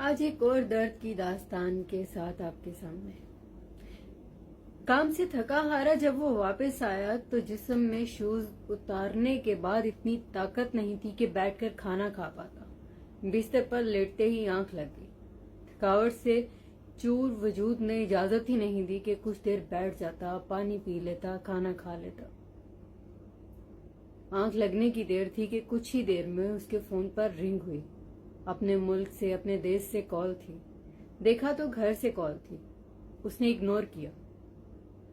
آج ایک اور درد کی داستان کے ساتھ آپ کے سامنے۔ کام سے تھکا ہارا جب وہ واپس آیا تو جسم میں شوز اتارنے کے بعد اتنی طاقت نہیں تھی کہ بیٹھ کر کھانا کھا پاتا۔ بستر پر لیٹتے ہی آنکھ لگ گئی۔ تھکاوٹ سے چور وجود نے اجازت ہی نہیں دی کہ کچھ دیر بیٹھ جاتا، پانی پی لیتا، کھانا کھا لیتا۔ آنکھ لگنے کی دیر تھی کہ کچھ ہی دیر میں اس کے فون پر رنگ ہوئی۔ اپنے ملک سے، اپنے دیش سے کال تھی۔ دیکھا تو گھر سے کال تھی۔ اس نے اگنور کیا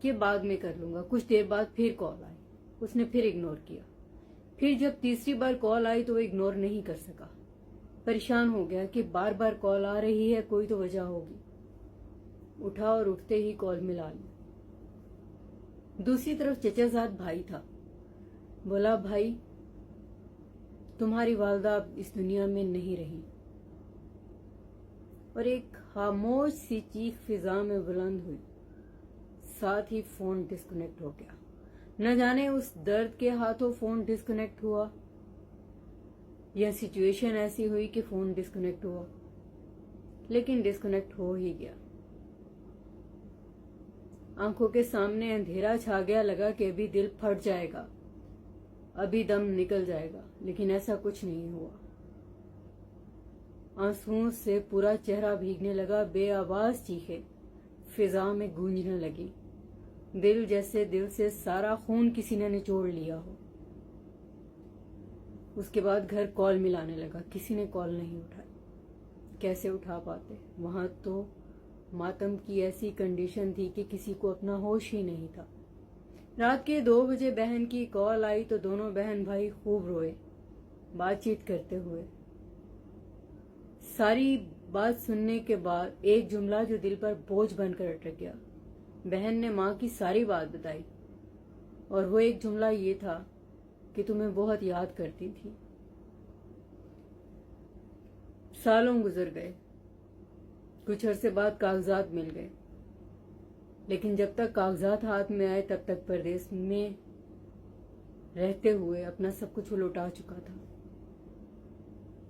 کہ بعد میں کر لوں گا۔ کچھ دیر بعد پھر کال آئی، اس نے پھر اگنور کیا۔ پھر جب تیسری بار کال آئی تو وہ اگنور نہیں کر سکا۔ پریشان ہو گیا کہ بار بار کال آ رہی ہے، کوئی تو وجہ ہوگی۔ اٹھا اور اٹھتے ہی کال ملا لی۔ دوسری طرف چچا زاد بھائی تھا۔ بولا، بھائی تمہاری والدہ اب اس دنیا میں نہیں رہی۔ اور ایک خاموش سی چیخ فضا میں بلند ہوئی، ساتھ ہی فون ڈسکنیکٹ ہو گیا۔ نہ جانے اس درد کے ہاتھوں فون ڈسکنیکٹ ہوا یا سچویشن ایسی ہوئی کہ فون ڈسکنیکٹ ہوا، لیکن ڈسکنیکٹ ہو ہی گیا۔ آنکھوں کے سامنے اندھیرا چھا گیا، لگا کہ ابھی دل پھٹ جائے گا، ابھی دم نکل جائے گا، لیکن ایسا کچھ نہیں ہوا۔ آنسوؤں سے پورا چہرہ بھیگنے لگا، بے آواز چیخیں فضا میں گونجنے لگی، دل جیسے دل سے سارا خون کسی نے نچوڑ لیا ہو۔ اس کے بعد گھر کال ملانے لگا، کسی نے کال نہیں اٹھائی۔ کیسے اٹھا پاتے؟ وہاں تو ماتم کی ایسی کنڈیشن تھی کہ کسی کو اپنا ہوش ہی نہیں تھا۔ رات کے 2 بجے بہن کی کال آئی تو دونوں بہن بھائی خوب روئے، بات چیت کرتے ہوئے۔ ساری بات سننے کے بعد ایک جملہ جو دل پر بوجھ بن کر اٹک گیا۔ بہن نے ماں کی ساری بات بتائی، اور وہ ایک جملہ یہ تھا کہ تمہیں بہت یاد کرتی تھی۔ سالوں گزر گئے، کچھ عرصے بعد کاغذات مل گئے، لیکن جب تک کاغذات ہاتھ میں آئے تب تک پردیس میں رہتے ہوئے اپنا سب کچھ لوٹا چکا تھا۔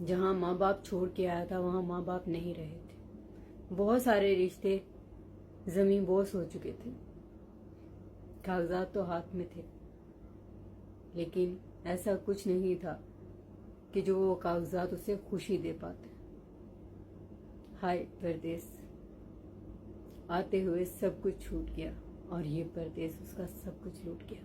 جہاں ماں باپ چھوڑ کے آیا تھا وہاں ماں باپ نہیں رہے تھے۔ بہت سارے رشتے زمین بوس ہو چکے تھے۔ کاغذات تو ہاتھ میں تھے، لیکن ایسا کچھ نہیں تھا کہ جو وہ کاغذات اسے خوشی دے پاتے۔ ہائے پردیس، آتے ہوئے سب کچھ چھوٹ گیا، اور یہ پردیس اس کا سب کچھ لوٹ گیا۔